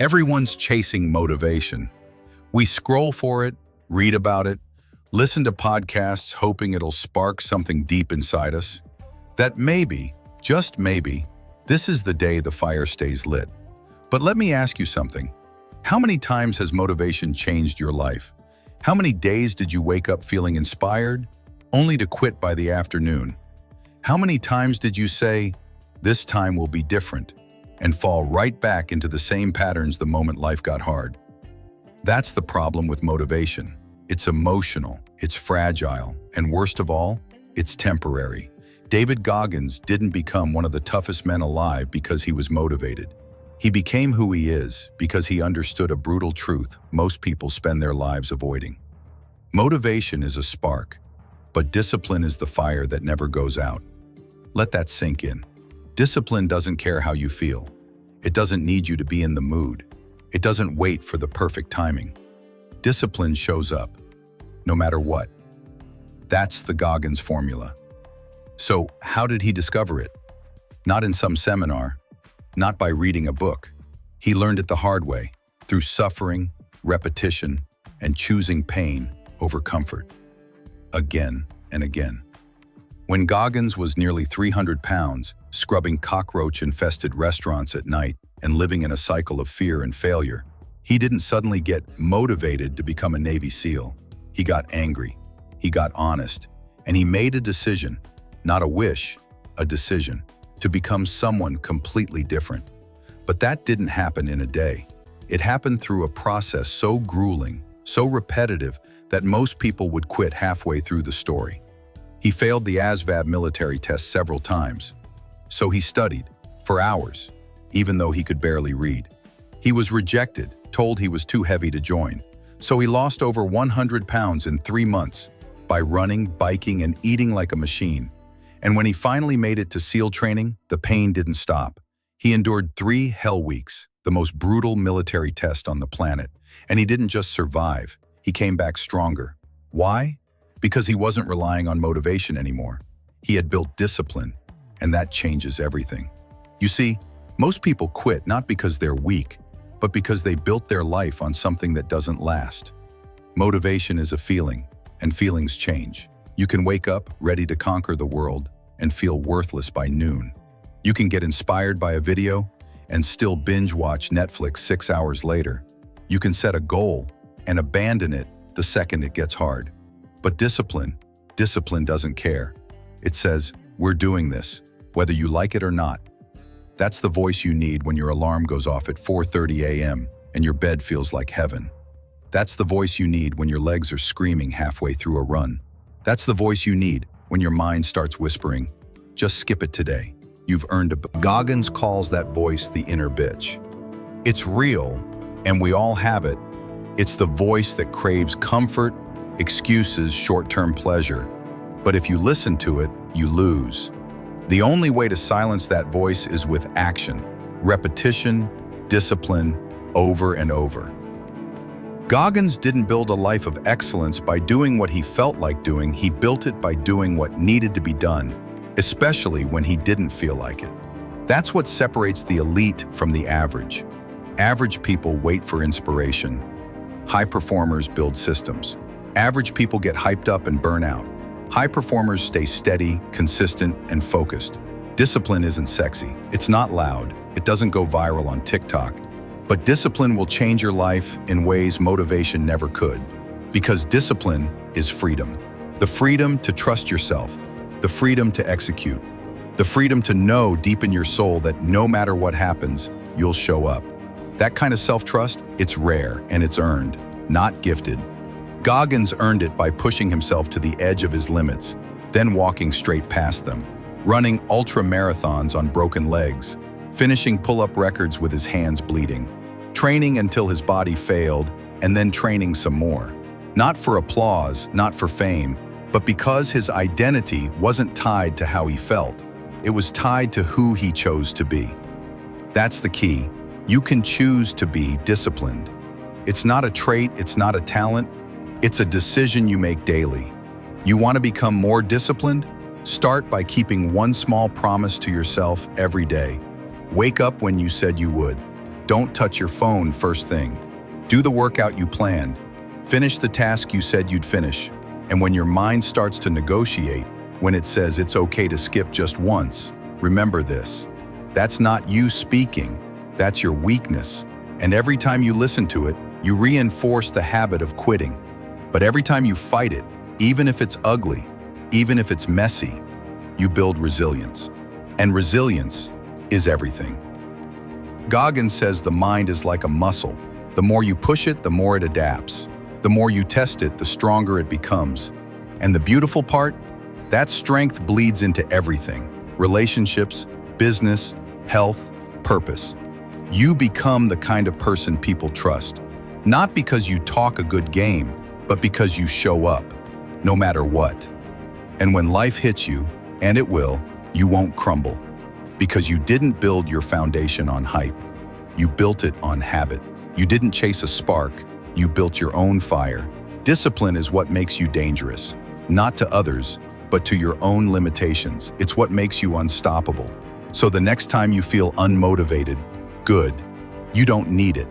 Everyone's chasing motivation. We scroll for it, read about it, listen to podcasts hoping it'll spark something deep inside us. That maybe, just maybe, this is the day the fire stays lit. But let me ask you something. How many times has motivation changed your life? How many days did you wake up feeling inspired, only to quit by the afternoon? How many times did you say, "This time will be different," and fall right back into the same patterns the moment life got hard? That's the problem with motivation. It's emotional, it's fragile, and worst of all, it's temporary. David Goggins didn't become one of the toughest men alive because he was motivated. He became who he is because he understood a brutal truth most people spend their lives avoiding. Motivation is a spark, but discipline is the fire that never goes out. Let that sink in. Discipline doesn't care how you feel. It doesn't need you to be in the mood. It doesn't wait for the perfect timing. Discipline shows up, no matter what. That's the Goggins Formula. So, how did he discover it? Not in some seminar, not by reading a book. He learned it the hard way, through suffering, repetition, and choosing pain over comfort. Again and again. When Goggins was nearly 300 pounds, scrubbing cockroach-infested restaurants at night and living in a cycle of fear and failure, he didn't suddenly get motivated to become a Navy SEAL. He got angry, he got honest, and he made a decision, not a wish, a decision, to become someone completely different. But that didn't happen in a day. It happened through a process so grueling, so repetitive, that most people would quit halfway through the story. He failed the ASVAB military test several times. So he studied, for hours, even though he could barely read. He was rejected, told he was too heavy to join. So he lost over 100 pounds in 3 months by running, biking, and eating like a machine. And when he finally made it to SEAL training, the pain didn't stop. He endured 3 hell weeks, the most brutal military test on the planet. And he didn't just survive, he came back stronger. Why? Because he wasn't relying on motivation anymore. He had built discipline, and that changes everything. You see, most people quit not because they're weak, but because they built their life on something that doesn't last. Motivation is a feeling, and feelings change. You can wake up ready to conquer the world and feel worthless by noon. You can get inspired by a video and still binge watch Netflix 6 hours later. You can set a goal and abandon it the second it gets hard. But discipline doesn't care. It says, "We're doing this, whether you like it or not." That's the voice you need when your alarm goes off at 4:30 a.m. and your bed feels like heaven. That's the voice you need when your legs are screaming halfway through a run. That's the voice you need when your mind starts whispering, "Just skip it today. You've earned a..." Goggins calls that voice the inner bitch. It's real, and we all have it. It's the voice that craves comfort, excuses, short-term pleasure. But if you listen to it, you lose. The only way to silence that voice is with action, repetition, discipline, over and over. Goggins didn't build a life of excellence by doing what he felt like doing. He built it by doing what needed to be done, especially when he didn't feel like it. That's what separates the elite from the average. Average people wait for inspiration. High performers build systems. Average people get hyped up and burn out. High performers stay steady, consistent, and focused. Discipline isn't sexy. It's not loud. It doesn't go viral on TikTok. But discipline will change your life in ways motivation never could. Because discipline is freedom. The freedom to trust yourself. The freedom to execute. The freedom to know deep in your soul that no matter what happens, you'll show up. That kind of self-trust, it's rare and it's earned, not gifted. Goggins earned it by pushing himself to the edge of his limits, then walking straight past them, running ultra-marathons on broken legs, finishing pull-up records with his hands bleeding, training until his body failed, and then training some more. Not for applause, not for fame, but because his identity wasn't tied to how he felt. It was tied to who he chose to be. That's the key. You can choose to be disciplined. It's not a trait, it's not a talent, it's a decision you make daily. You want to become more disciplined? Start by keeping one small promise to yourself every day. Wake up when you said you would. Don't touch your phone first thing. Do the workout you planned. Finish the task you said you'd finish. And when your mind starts to negotiate, when it says it's okay to skip just once, remember this. That's not you speaking, that's your weakness. And every time you listen to it, you reinforce the habit of quitting. But every time you fight it, even if it's ugly, even if it's messy, you build resilience. And resilience is everything. Goggins says the mind is like a muscle. The more you push it, the more it adapts. The more you test it, the stronger it becomes. And the beautiful part? That strength bleeds into everything. Relationships, business, health, purpose. You become the kind of person people trust. Not because you talk a good game, but because you show up, no matter what. And when life hits you, and it will, you won't crumble. Because you didn't build your foundation on hype. You built it on habit. You didn't chase a spark, you built your own fire. Discipline is what makes you dangerous. Not to others, but to your own limitations. It's what makes you unstoppable. So the next time you feel unmotivated, good. You don't need it.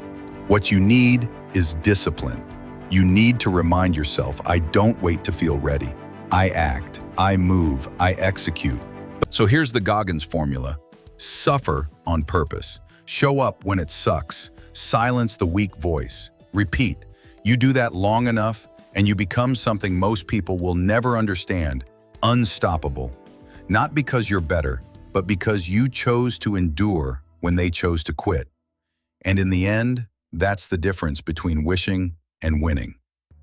What you need is discipline. You need to remind yourself, I don't wait to feel ready. I act, I move, I execute. So here's the Goggins formula. Suffer on purpose. Show up when it sucks. Silence the weak voice. Repeat. You do that long enough, and you become something most people will never understand. Unstoppable. Not because you're better, but because you chose to endure when they chose to quit. And in the end, that's the difference between wishing and winning.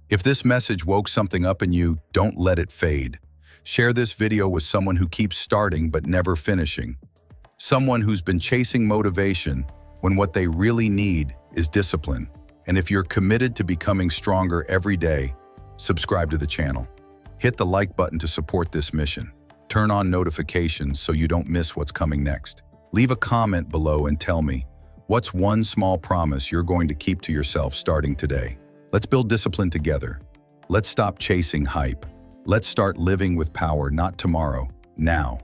If this message woke something up in you, don't let it fade. Share this video with someone who keeps starting but never finishing. Someone who's been chasing motivation when what they really need is discipline. And if you're committed to becoming stronger every day, subscribe to the channel. Hit the like button to support this mission. Turn on notifications so you don't miss what's coming next. Leave a comment below and tell me, what's one small promise you're going to keep to yourself starting today? Let's build discipline together. Let's stop chasing hype. Let's start living with power, not tomorrow, now.